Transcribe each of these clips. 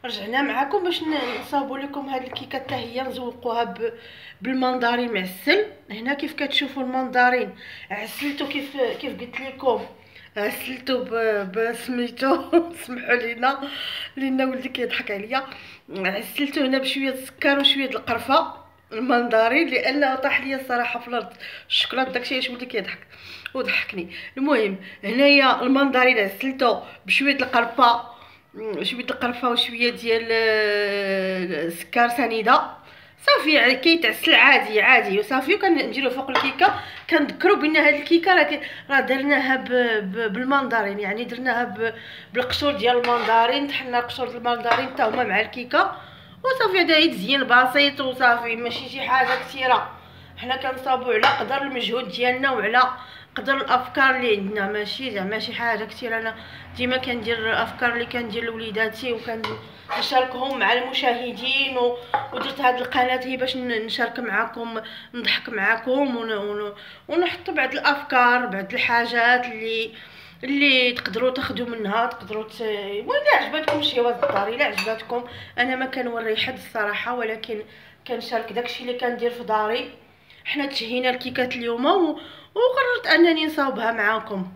رجعنا معكم باش نصاوبوا لكم هاد الكيكه حتى هي نزوقوها بالمندارين معسل. هنا كيف كتشوفوا المندارين عسلته كيف قلت لكم، عسلته بسميتو سمحوا لينا ولدي كيضحك عليا. عسلته هنا بشويه السكر وشويه القرفه المندارين لانه طاح ليا الصراحه في الارض الشوكولاط داكشي علاش ولدي كيضحك وضحكني. المهم هنايا المندارين عسلته بشويه القرفه، شويه القرفه وشويه ديال سكر سنيده صافي، يعني كيتعسل عادي وصافي. وكنديرو فوق الكيكه. كنذكروا بان هاد الكيكه راه درناها بالمندارين، يعني درناها بالقشور ديال المندارين، طحنا قشور المندارين حتى هما مع الكيكه وصافي. هذا هي تزيين بسيط وصافي، ماشي شي حاجه كثيره. حنا كنصاوبوا على قدر المجهود ديالنا وعلى قدر الافكار اللي عندنا، ماشي زعما شي حاجه كثيره. انا ديما كندير الافكار اللي كندير لوليداتي وكنشاركهم مع المشاهدين، ودرت هذه القناه هي باش نشارك معكم، نضحك معكم ونحط بعض الافكار، بعض الحاجات اللي تقدروا تاخذوا منها، تقدروا ولا عجبتكم شي واحد الدار، الا عجبتكم. انا ما كنوري حد الصراحه، ولكن كنشارك داكشي اللي كندير في داري. حنا تشهينا الكيكات اليوم وقررت انني نصاوبها معاكم.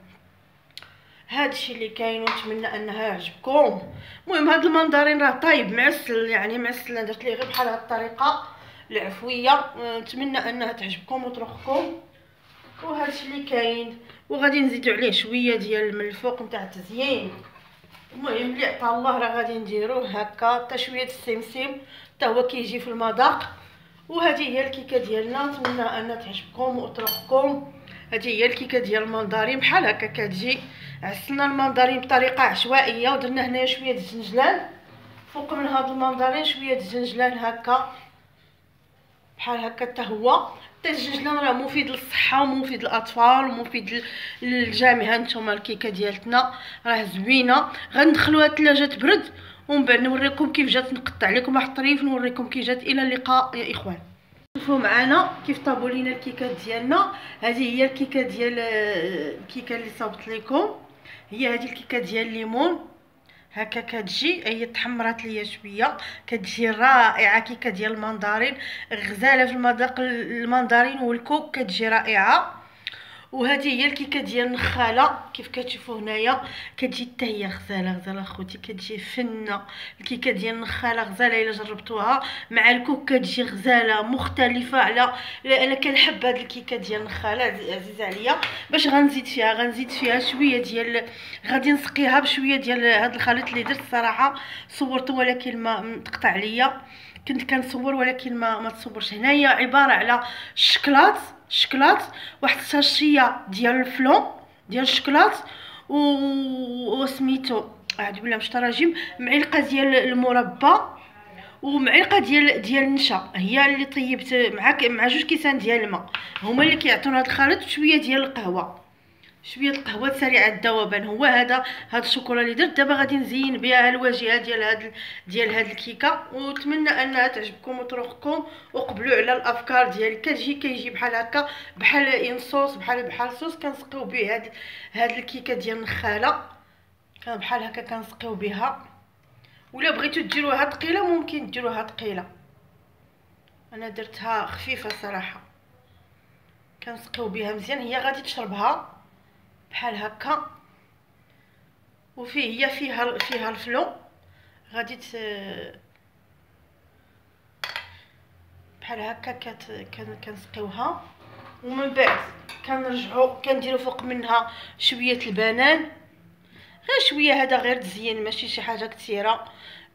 هادشي اللي كاين ونتمنى انها يعجبكم. المهم هاد المندرين راه طايب معسل، يعني معسل، درت ليه غير بحال هاد الطريقه العفويه. نتمنى انها تعجبكم وترخكم. وهادشي اللي كاين، وغادي نزيدو عليه شويه ديال من الفوق نتاع التزيين. المهم اللي عطا الله راه غادي نديروه هكا، حتى شويه السمسم حتى هو كيجي في المذاق. وهذه هي الكيكه ديالنا، نتمنى انها تعجبكم وترخكم. هذه هي الكيكه ديال المندرين بحال هكا كتجي. عسلنا المندرين بطريقه عشوائيه ودرنا هنايا شويه د الزنجلان فوق من هاد المندرين، شويه د الزنجلان هكا بحال هكا حتى هو. حتى الزنجلان راه مفيد للصحه ومفيد للاطفال ومفيد للجامعه. نتوما الكيكه ديالتنا راه زوينه. غندخلوها الثلاجه تبرد ومن بعد نوريكم كيف جات. نقطع لكم واحد الطريف نوريكم كيف جات. الى اللقاء يا اخوان. شوفوا معنا كيف طابوا لينا الكيكات ديالنا. هذه هي الكيكه ديال الكيكه اللي صاوبت لكم، هي هذه الكيكه ديال الليمون هكا كتجي. هي تحمرات ليا شويه، كتجي رائعه. كيكه ديال المندرين غزاله في المذاق، المندرين والكوك كتجي رائعه. وهذه هي الكيكه ديال النخاله كيف كتشوفوا هنايا، كتجي حتى هي غزاله اخوتي، كتجي فنه. الكيكه ديال النخاله غزاله الا جربتوها مع الكوك، كتجي غزاله مختلفه على. انا كنحب هذه الكيكه ديال النخاله، عزيزه عليا. باش غنزيد فيها شويه ديال، غادي نسقيها بشويه ديال هذا الخليط اللي درت. الصراحه صورته ولكن ما تقطع عليا، كنت كنصور ولكن ما تصورش. هنايا عباره على شكلاط، واحد الساشيه ديال الفلون ديال الشكلاط وسميتو اعوذ بالله من الشيطان الرجيم، معلقه ديال المربى ومعلقه ديال النشا، هي اللي طيبت مع 2 كيسان ديال الماء، هما اللي كيعطيونا هذا الخليط. شويه ديال القهوه، شويه القهوه سريعه الذوبان. هو هذا الشوكولا اللي درت. دابا غادي نزين بها الواجهه ديال هاد الكيكه، ونتمنى انها تعجبكم وترخكم. وقبلوا على الافكار ديالي. كيجي بحال هكا، بحال انصوص، بحال صوص كنسقيو به هاد الكيكه ديال النخاله. كان بحال هكا كنسقيو بها. ولا بغيتو ديروها ثقيله ممكن ديروها ثقيله، انا درتها خفيفه صراحه. كنسقيو بها مزيان، هي غادي تشربها بحال هكا. وفيه هي فيها الفلو، غادي بحال هكا كنسقيوها. ومن بعد كنرجعوا كنديروا فوق منها شويه البنان، غير شويه. هذا غير تزيين، ماشي شي حاجه كثيره،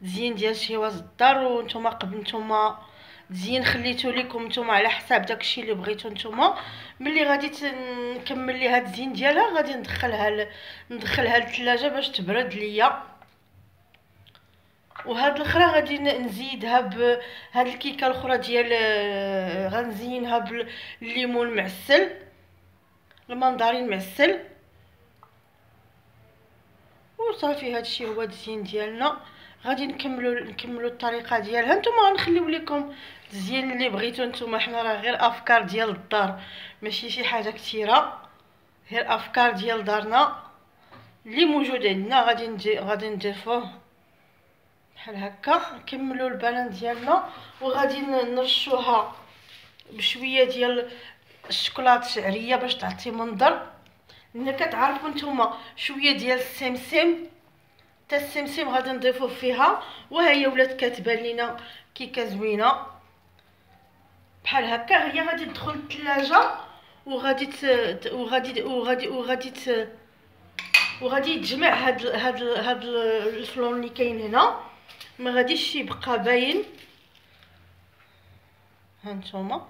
تزيين ديال شي واز الدار. وانتم قبل نتوما تزيين خليتو لكم نتوما على حساب داكشي اللي بغيتو نتوما. ملي غادي نكمل ليها التزيين ديالها غادي ندخلها للثلاجه باش تبرد ليا. وهاد الاخرى غادي نزيدها بهاد الكيكه الاخرى ديال غنزينها بالليمون معسل، المندرين معسل. وصافي هادشي هو التزيين ديالنا. غادي نكملوا الطريقه ديالها. نتوما غنخليو لكم التزيين اللي بغيتو نتوما. حنا راه غير افكار ديال الدار، ماشي شي حاجه كثيره، غير افكار ديال دارنا اللي موجود عندنا. غادي نضيفوه بحال هكا. نكملوا البنان ديالنا وغادي نرشوها بشويه ديال الشوكولاط شعريه باش تعطي منظر. ملي كتعرفوا نتوما شويه ديال السمسم، حتى السمسم غادي نضيفوه فيها. وها هي ولات كتبان لينا كيكه زوينه بحال هكا. هي غادي تدخل للثلاجه وغادي وغادي يتجمع هاد الفلون اللي كاين هنا، ما غاديش يبقى باين. ها نتوما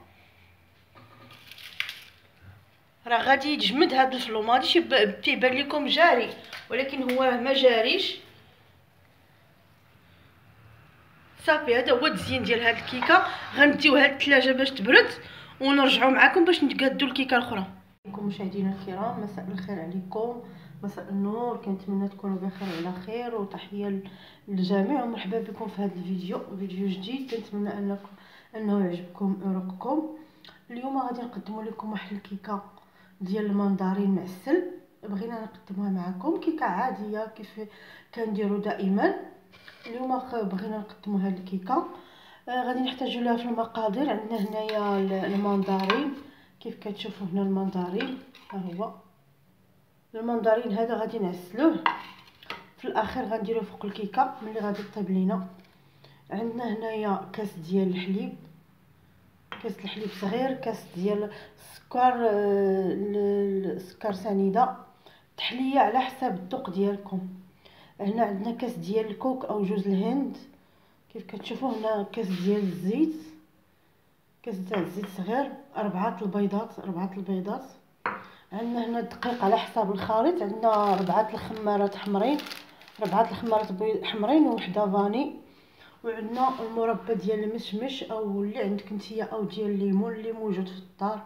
راه غادي يتجمد هاد الفلون، ما غاديش تيبان لكم جاري ولكن هو ما جاريش. صافي هذا هو التزيين ديال هاد الكيكه. غنديوها للثلاجه باش تبرد ونرجعوا معكم باش نتقادوا الكيكه الاخرى. عليكم مشاهدينا الكرام، مساء الخير عليكم، مساء النور. كنتمنى تكونوا بخير وعلى خير، وتحيه للجميع ومرحبا بكم في هذا فيديو جديد. كنتمنى انه يعجبكم ويرقكم. اليوم غادي نقدم لكم واحد الكيكه ديال المندرين معسل. بغينا نقدمها معكم كيكه عاديه كيف كنديروا دائما. اليوم بغينا نقدموا هذه الكيكه. غادي نحتاجوا لها في المقادير. عندنا هنايا المندرين كيف كتشوفوا هنا. المندرين ها هو المندرين هذا غادي نعسلوه في الاخير، غنديروه فوق الكيكه ملي غادي طيب لينا. عندنا هنايا كاس ديال الحليب، كاس الحليب صغير، كاس ديال السكر سنيده، تحليه على حساب الذوق ديالكم. هنا عندنا كاس ديال الكوك او جوز الهند كيف كتشوفوا. هنا كاس ديال الزيت، كاس تاع الزيت صغير، 4 البيضات. عندنا هنا الدقيق على حساب الخليط. عندنا 4 الخمارات حمرين، 4 الخمارات حمرين وحده فاني. وعندنا المربى ديال المشمش او اللي عندك نتيا، او ديال الليمون اللي موجود في الدار،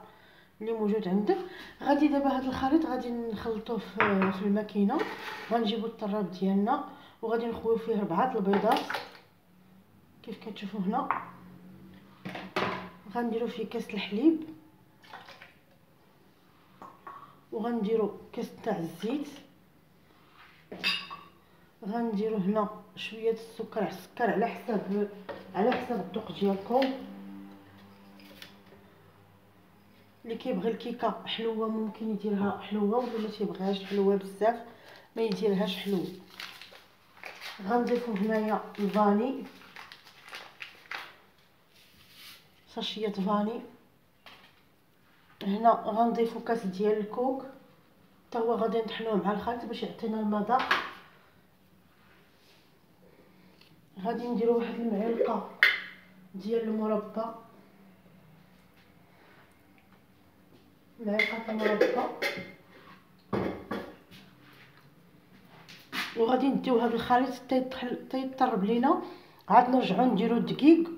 اللي موجود عندك. غادي دابا هذا الخليط غادي نخلطوه في الماكينه. غنجيبوا الطراب ديالنا وغادي نخويو فيه 4 البيضات كيف كتشوفوا هنا. غنديروا فيه كاس الحليب، وغنديروا كاس تاع الزيت. غنديروا هنا شويه السكر على حساب الذوق ديالكم. اللي كيبغي الكيكه حلوه ممكن يديرها حلوه، واللي ما تيبغيهاش حلوه بزاف ما يديرهاش حلوه. غنضيفوا هنايا الفاني، ساشيه فاني. هنا غنضيفوا كاس ديال الكوك حتى هو غادي نطحنوه مع الخليط باش يعطينا المذاق. غادي نديروا واحد المعلقه ديال المربى، وغادي نديو هذا الخليط حتى يطرب لينا. عاد نرجعوا نديروا الدقيق،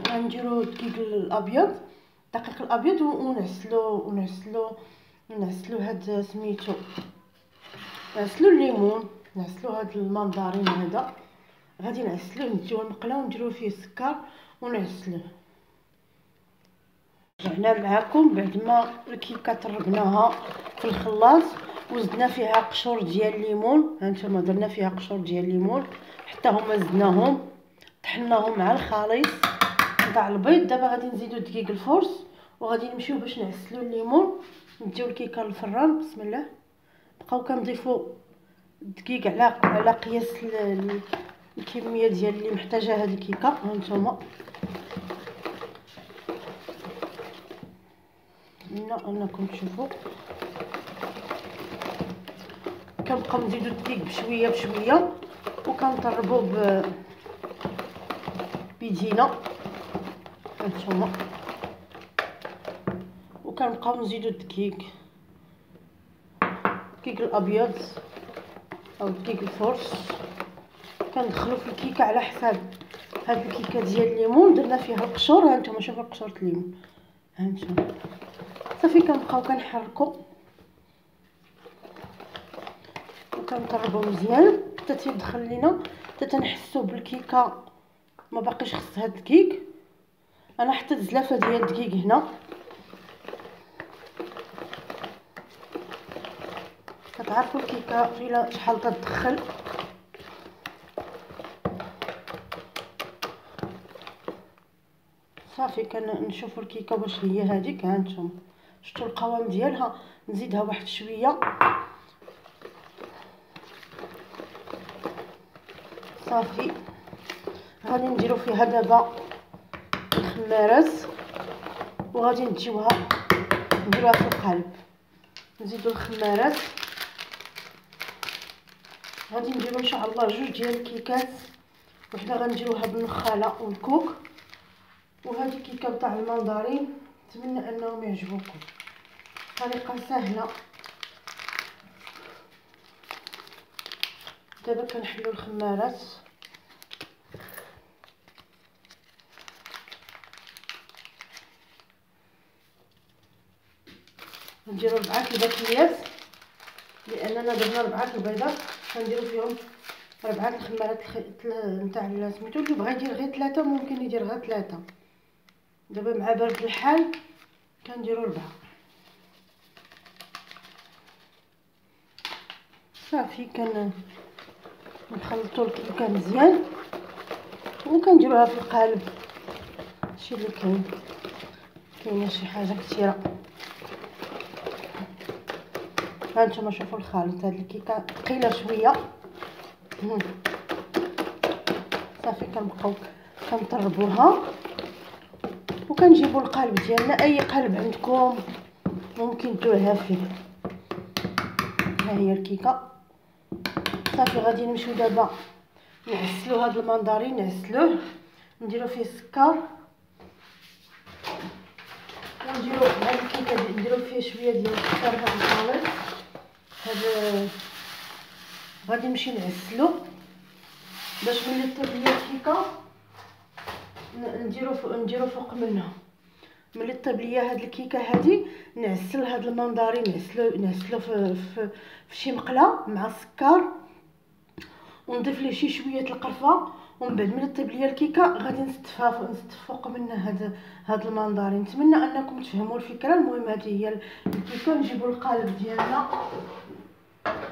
غنديروا الدقيق الابيض، الدقيق الابيض، ونعسلو هاد سميتو، نعسلو الليمون، نعسلو هاد المندرين هذا. غادي نعسلوه، نديو المقله ونديرو فيه السكر ونعسلوه. رجعنا معكم بعد ما الكيكه طربناها في الخلاط وزدنا فيها قشور ديال الليمون. هانتوما درنا فيها قشور ديال الليمون حتى هما زدناهم، طحناهم مع الخليط تاع البيض. دابا غادي نزيدو دقيق الفرص وغادي نمشيو باش نعسلو الليمون. نديو الكيكه للفران. بسم الله. بقاو كنضيفوا الدقيق على قياس الكميه ديال اللي محتاجه هذه الكيكه. هانتوما انكم تشوفوا كنبقاو نزيدو الدقيق بشويه وكنطربوه بيدينا. هانتوما وكنبقاو نزيدو الدقيق الابيض او الدقيق الفرص. كندخلو في الكيكه على حساب هاد الكيكه ديال الليمون. درنا فيها القشور، هانتوما شوفوا قشور الليمون. هانتوما صافي كنبقاو كنحركو وكنطربو مزيان حتى تيدخل لينا، حتى تنحسو بالكيكه ما باقيش خصها الدقيق. انا حطيت زلافه ديال الدقيق هنا. كتعرفوا الكيكه الا شحال تدخل. صافي كنشوفوا الكيكه واش هي هذيك. ها انتم شفتوا القوام ديالها. نزيدها واحد شويه صافي. غادي نديرو فيها دابا الخمارات وغادي نجيوها نديروها في القالب. نزيدو الخمارات. غادي نديرو ان شاء الله جوج ديال الكيكات، وحده غنديروها بالنخاله والكوك، وهذه كيكه تاع المندرين. نتمنى انهم يعجبوكم. طريقه سهله. دابا كنحلو الخمارات. نديرو 4 الباكليات لاننا درنا 4 البيضات، غنديرو فيهم 4 الخمارات نتاع سميتو. اللي بغا يدير غير 3 ممكن يدير غير 3. دابا مع برد الحال كنديرو 4 صافي. نخلطوا الكيكه مزيان وكنديروها في القالب. هادشي اللي كاينه شي حاجه كثيره. ها نتوما شوفوا الخليط. هاد الكيكه ثقيله شويه. صافي كنبقاو كنطربوها وكنجيبوا القالب ديالنا. اي قالب عندكم ممكن ديروها فيه. ها هي الكيكه صافي. غادي نمشيو دابا نعسلو هاد المندرين. نعسلوه نديرو فيه السكر ونديرو هاد الكيكه نديرو فيه شويه ديال السكر. هاد الخليط هاد غادي نمشي نعسلو باش ملي طيب ليا الكيكه نديرو فوق منها. ملي طيب ليا هاد الكيكه هادي نعسل هاد المندرين. نعسلو في شي مقله مع السكر ونضيف ليه شي شويه القرفه. ومن بعد ملي طيب ليا الكيكه غادي نستف فوق منها هاد المندرين. نتمنى انكم تفهموا الفكره. المهم هذه هي الكيكه. نجيبوا القالب ديالنا،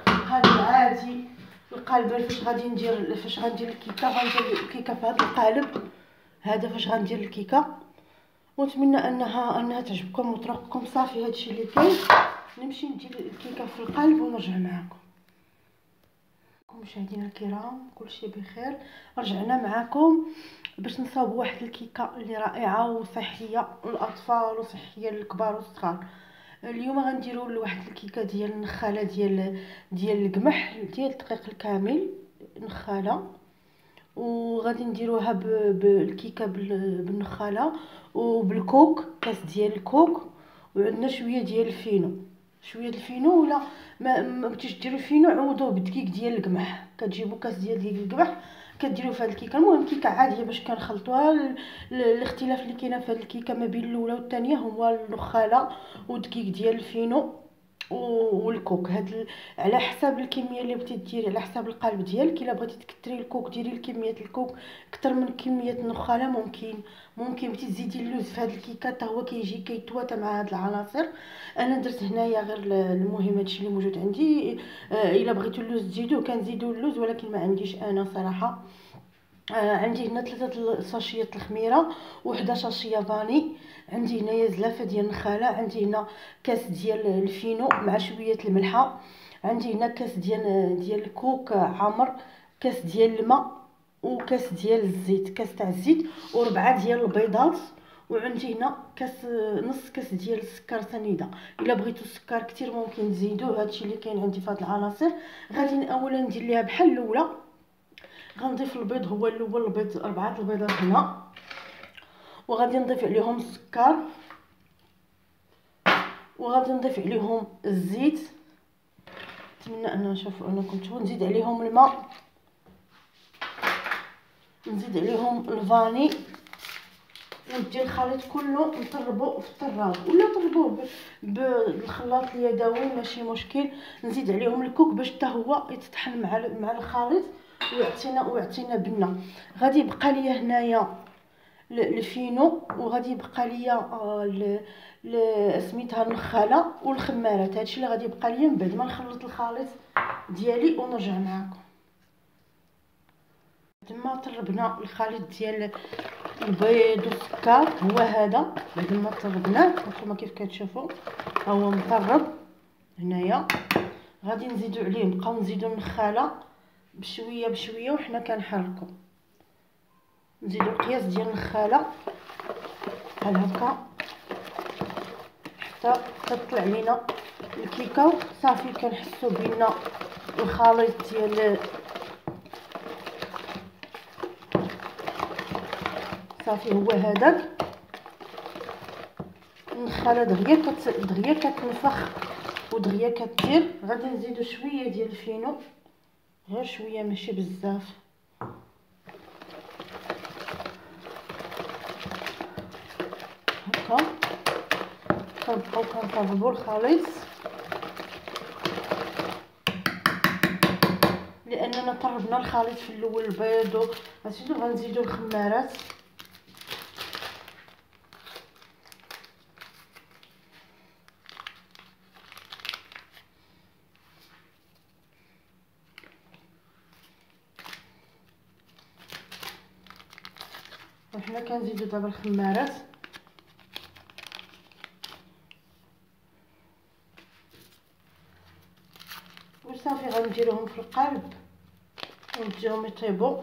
القالب عادي. القالب فاش غندير الكيكه. غندير الكيكه في هذا القالب هذا فاش غندير الكيكه. ونتمنى انها تعجبكم وترقكم. صافي هادشي اللي كاين. نمشي ندير الكيكه في القالب ونرجع معكم. مشاهدينا الكرام كلشي بخير. رجعنا معكم باش نصاوبوا واحد الكيكه اللي رائعه وصحيه للاطفال وصحيه للكبار والصغار. اليوم غنديروا واحد الكيكه ديال النخاله ديال القمح ديال الدقيق الكامل نخاله. وغادي نديروها بالكيكه بالنخاله وبالكوك. كاس ديال الكوك وعندنا شويه ديال الفينو. شويه الفينو ولا ما بغيتيش ديروا الفينو عوضوه بالدقيق ديال القمح. كتجيبوا كاس ديال القمح كديروا في هذه الكيكه. المهم كيكه عاديه باش كنخلطوها. الاختلاف اللي كاينه في هذه الكيكه ما بين الاولى والثانيه هو النخاله والدقيق ديال الفينو والكوك. على حساب الكميه اللي بغيتي ديري، على حساب القالب ديالك. الا بغيتي تكثري الكوك ديري كميه الكوك اكثر من كميه النخاله. ممكن بغيتي تزيدي اللوز في هذه الكيكه حتى هو كيجي كيتواتى مع هذه العناصر. انا درت هنايا غير المهم هادشي اللي موجود عندي. الا بغيتوا اللوز تزيدوه كنزيدوا اللوز، ولكن ما عنديش انا صراحه. عندي هنا 3 ساشيات الخميره و11 ساشيه فاني. عندي هنايا زلافه ديال النخاله. عندي هنا كاس ديال الفينو مع شويه الملحه. عندي هنا كاس ديال الكوك عامر، كاس ديال الماء وكاس ديال الزيت، كاس تاع الزيت و4 ديال البيضات. وعندي هنا نص كاس ديال السكر سنيده. الا بغيتو السكر كتير ممكن تزيدوه. هادشي اللي كاين عندي في هاد العناصر. غادي اولا ندير ليها بحال الاولى. غنضيف البيض هو الاول. البيض 4 البيضات هنا. وغادي نضيف عليهم السكر وغادي نضيف عليهم الزيت. نتمنى انكم تشوفوا. نزيد عليهم الماء، نزيد عليهم الفاني وندير الخليط كله نطربوه في الطراز ولا طربوه بالخلاط اليدوي ماشي مشكل. نزيد عليهم الكوك باش حتى هو يتطحن مع الخليط ويعطينا بنه. غادي يبقى ليا هنايا الفينو وغادي يبقى ليا سميتها النخاله والخمارات. هادشي اللي غادي يبقى ليا من بعد ما نخلط الخليط ديالي ونرجع معكم. ما طربنا الخليط ديال البيض والسكر هو هذا بعد ما طربناه هانتوما كيف كتشوفوا ها هو مطرب هنايا. غادي نزيدو عليه نبقاو نزيدو النخاله بشويه بشويه وحنا كنحركو. نزيدو القياس ديال النخاله بحال هكا حتى تطلع لينا الكيكه. صافي كنحسو بان الخليط ديال صافي هو هذاك. النخاله دغيا كتنفخ ودغيا كتطير. غادي نزيدو شويه ديال الفينو، غير شويه ماشي بزاف. هكا كنبقاو كنطربو الخليط لاننا طربنا الخليط في الاول البيض وغادي غنزيدو الخمارات. وحنا كنزيدو دابا الخمارات وصافي غنديروهم في القالب ونديهم يطيبوا.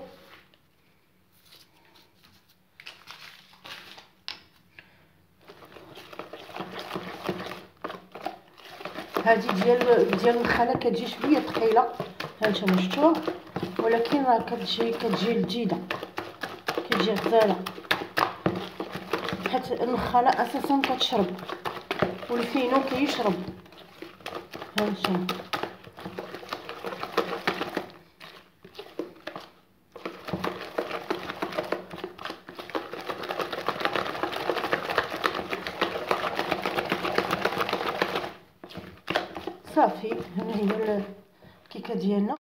هذه ديال النخاله كتجي شويه ثقيله هانتوما شفتوها، ولكن راه كتجي لذيذه كتجي غزاله حيت النخاله اساسا كتشرب والفينو كيشرب. هانتوما صافي. هنا هي الكيكه ديالنا.